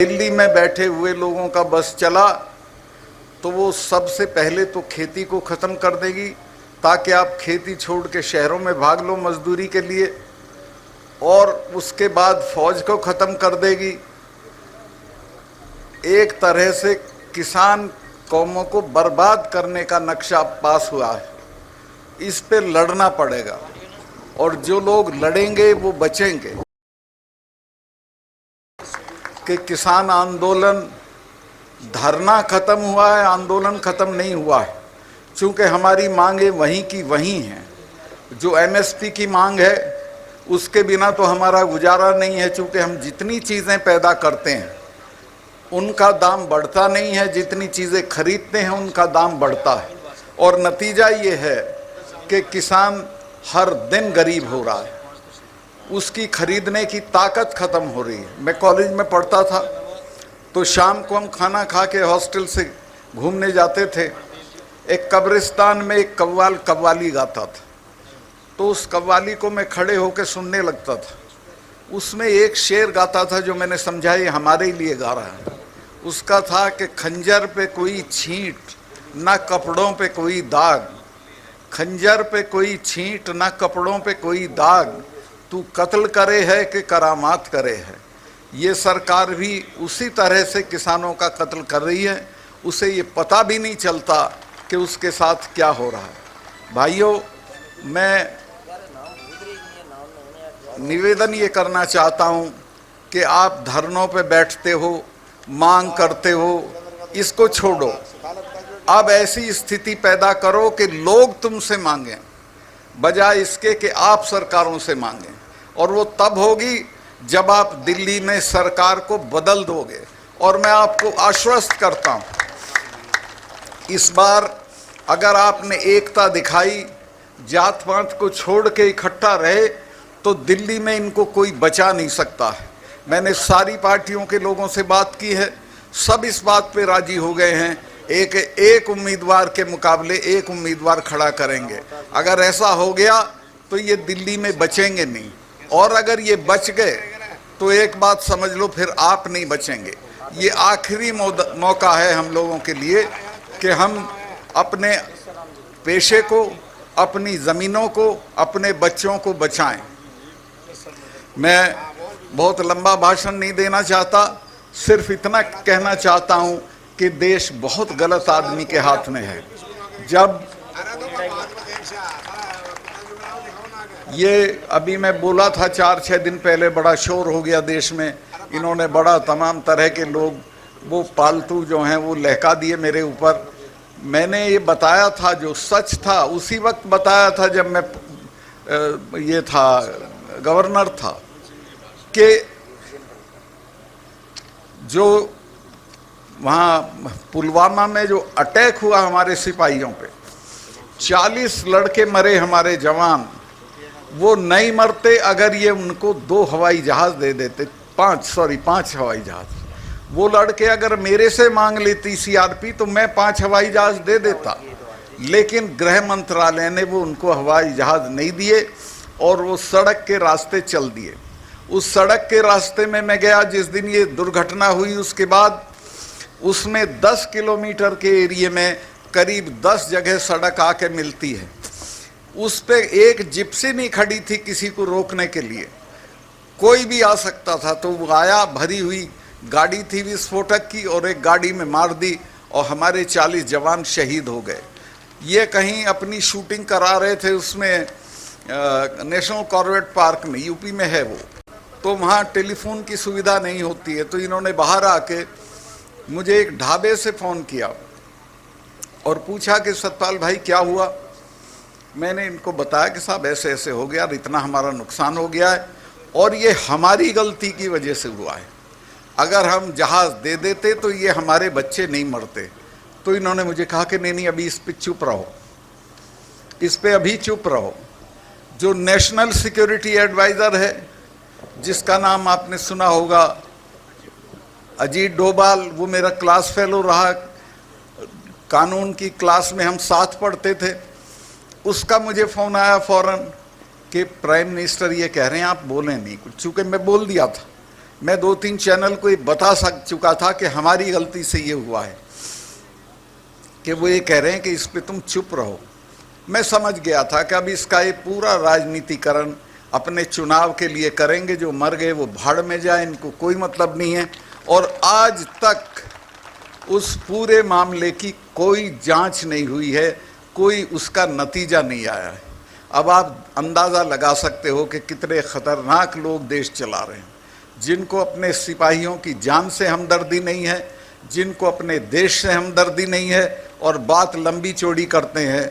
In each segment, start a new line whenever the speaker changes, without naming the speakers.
दिल्ली में बैठे हुए लोगों का बस चला तो वो सबसे पहले तो खेती को ख़त्म कर देगी, ताकि आप खेती छोड़ के शहरों में भाग लो मजदूरी के लिए, और उसके बाद फौज को ख़त्म कर देगी। एक तरह से किसान कौमों को बर्बाद करने का नक्शा पास हुआ है। इस पे लड़ना पड़ेगा और जो लोग लड़ेंगे वो बचेंगे। कि किसान आंदोलन धरना खत्म हुआ है, आंदोलन खत्म नहीं हुआ है, क्योंकि हमारी मांगे वहीं की वहीं हैं। जो एमएसपी की मांग है उसके बिना तो हमारा गुजारा नहीं है, क्योंकि हम जितनी चीज़ें पैदा करते हैं उनका दाम बढ़ता नहीं है, जितनी चीज़ें खरीदते हैं उनका दाम बढ़ता है। और नतीजा ये है कि किसान हर दिन गरीब हो रहा है, उसकी खरीदने की ताकत ख़त्म हो रही है। मैं कॉलेज में पढ़ता था तो शाम को हम खाना खा के हॉस्टल से घूमने जाते थे। एक कब्रिस्तान में एक कव्वाल कव्वाली गाता था, तो उस कव्वाली को मैं खड़े होकर सुनने लगता था। उसमें एक शेर गाता था जो मैंने समझा ये हमारे लिए गा रहा है। उसका था कि खंजर पे कोई छींट ना कपड़ों पे कोई दाग, खंजर पे कोई छींट ना कपड़ों पे कोई दाग, तू कत्ल करे है कि करामात करे है। ये सरकार भी उसी तरह से किसानों का कत्ल कर रही है, उसे ये पता भी नहीं चलता कि उसके साथ क्या हो रहा है। भाइयों, मैं निवेदन ये करना चाहता हूँ कि आप धरनों पे बैठते हो, मांग करते हो, इसको छोड़ो। अब ऐसी स्थिति पैदा करो कि लोग तुमसे मांगें, बजाय इसके कि आप सरकारों से मांगें। और वो तब होगी जब आप दिल्ली में सरकार को बदल दोगे। और मैं आपको आश्वस्त करता हूँ, इस बार अगर आपने एकता दिखाई, जात पात को छोड़ के इकट्ठा रहे, तो दिल्ली में इनको कोई बचा नहीं सकता है। मैंने सारी पार्टियों के लोगों से बात की है, सब इस बात पे राजी हो गए हैं, एक उम्मीदवार के मुकाबले एक उम्मीदवार खड़ा करेंगे। अगर ऐसा हो गया तो ये दिल्ली में बचेंगे नहीं, और अगर ये बच गए तो एक बात समझ लो, फिर आप नहीं बचेंगे। ये आखिरी मौका है हम लोगों के लिए कि हम अपने पेशे को, अपनी ज़मीनों को, अपने बच्चों को बचाएं। मैं बहुत लंबा भाषण नहीं देना चाहता, सिर्फ इतना कहना चाहता हूं कि देश बहुत गलत आदमी के हाथ में है। जब ये अभी मैं बोला था 4-6 दिन पहले, बड़ा शोर हो गया देश में, इन्होंने बड़ा तमाम तरह के लोग वो पालतू जो हैं वो लहका दिए मेरे ऊपर। मैंने ये बताया था, जो सच था उसी वक्त बताया था जब मैं ये था गवर्नर था, कि जो वहाँ पुलवामा में जो अटैक हुआ हमारे सिपाहियों पे, 40 लड़के मरे हमारे जवान, वो नहीं मरते अगर ये उनको 2 हवाई जहाज़ दे देते, 5 हवाई जहाज़। वो लड़के अगर मेरे से मांग लेती सीआरपी तो मैं 5 हवाई जहाज़ दे देता, लेकिन गृह मंत्रालय ने वो उनको हवाई जहाज़ नहीं दिए और वो सड़क के रास्ते चल दिए। उस सड़क के रास्ते में मैं गया जिस दिन ये दुर्घटना हुई, उसके बाद उसमें 10 किलोमीटर के एरिए में करीब 10 जगह सड़क आके मिलती है। उस पे एक जिप्सी नहीं खड़ी थी किसी को रोकने के लिए, कोई भी आ सकता था। तो वो आया, भरी हुई गाड़ी थी विस्फोटक की, और एक गाड़ी में मार दी और हमारे 40 जवान शहीद हो गए। ये कहीं अपनी शूटिंग करा रहे थे उसमें नेशनल कॉर्बेट पार्क में, यूपी में है वो, तो वहाँ टेलीफोन की सुविधा नहीं होती है। तो इन्होंने बाहर आके मुझे एक ढाबे से फ़ोन किया और पूछा कि सतपाल भाई क्या हुआ। मैंने इनको बताया कि साहब ऐसे ऐसे हो गया, इतना हमारा नुकसान हो गया है और ये हमारी गलती की वजह से हुआ है। अगर हम जहाज़ दे देते तो ये हमारे बच्चे नहीं मरते। तो इन्होंने मुझे कहा कि नहीं, अभी इस पे चुप रहो, इस पे अभी चुप रहो। जो नेशनल सिक्योरिटी एडवाइज़र है, जिसका नाम आपने सुना होगा, अजीत डोभाल, वो मेरा क्लास फेलो रहा, कानून की क्लास में हम साथ पढ़ते थे। उसका मुझे फ़ोन आया फ़ौरन कि प्राइम मिनिस्टर ये कह रहे हैं आप बोलें नहीं कुछ, चूँकि मैं बोल दिया था मैं 2-3 चैनल को ये बता चुका था कि हमारी गलती से ये हुआ है, कि वो ये कह रहे हैं कि इस पे तुम चुप रहो। मैं समझ गया था कि अब इसका ये पूरा राजनीतिकरण अपने चुनाव के लिए करेंगे, जो मर गए वो भाड़ में जाए, इनको कोई मतलब नहीं है। और आज तक उस पूरे मामले की कोई जांच नहीं हुई है, कोई उसका नतीजा नहीं आया है। अब आप अंदाज़ा लगा सकते हो कि कितने ख़तरनाक लोग देश चला रहे हैं, जिनको अपने सिपाहियों की जान से हमदर्दी नहीं है, जिनको अपने देश से हमदर्दी नहीं है, और बात लंबी चौड़ी करते हैं,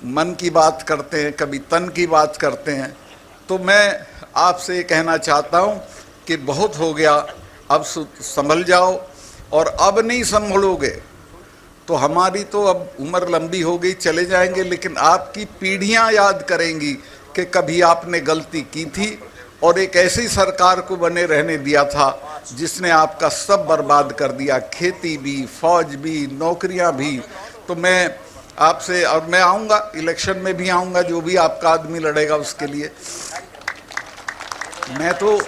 मन की बात करते हैं, कभी तन की बात करते हैं। तो मैं आपसे ये कहना चाहता हूँ कि बहुत हो गया, अब संभल जाओ, और अब नहीं संभलोगे तो हमारी तो अब उम्र लंबी हो गई, चले जाएंगे, लेकिन आपकी पीढ़ियां याद करेंगी कि कभी आपने गलती की थी और एक ऐसी सरकार को बने रहने दिया था जिसने आपका सब बर्बाद कर दिया, खेती भी, फौज भी, नौकरियां भी। तो मैं आपसे, और मैं आऊँगा, इलेक्शन में भी आऊँगा, जो भी आपका आदमी लड़ेगा उसके लिए। मैं तो,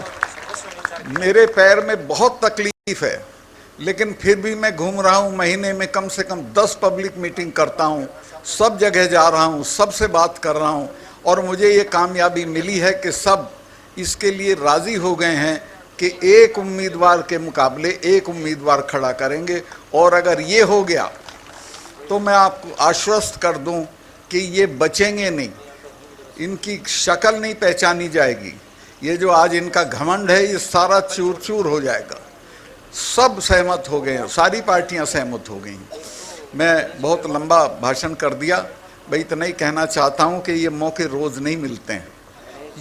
मेरे पैर में बहुत तकलीफ है, लेकिन फिर भी मैं घूम रहा हूँ, महीने में कम से कम 10 पब्लिक मीटिंग करता हूँ, सब जगह जा रहा हूँ, सबसे बात कर रहा हूँ, और मुझे ये कामयाबी मिली है कि सब इसके लिए राज़ी हो गए हैं कि एक उम्मीदवार के मुकाबले एक उम्मीदवार खड़ा करेंगे। और अगर ये हो गया तो मैं आपको आश्वस्त कर दूं कि ये बचेंगे नहीं, इनकी शक्ल नहीं पहचानी जाएगी। ये जो आज इनका घमंड है, ये सारा चूर चूर हो जाएगा। सब सहमत हो गए हैं, सारी पार्टियां सहमत हो गई। मैं बहुत लंबा भाषण कर दिया, भाई इतना ही कहना चाहता हूं कि ये मौके रोज़ नहीं मिलते हैं।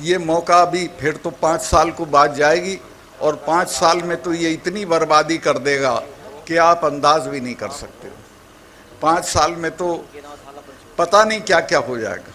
ये मौका भी फिर तो 5 साल को बाद जाएगी, और 5 साल में तो ये इतनी बर्बादी कर देगा कि आप अंदाज भी नहीं कर सकते। 5 साल में तो पता नहीं क्या क्या हो जाएगा।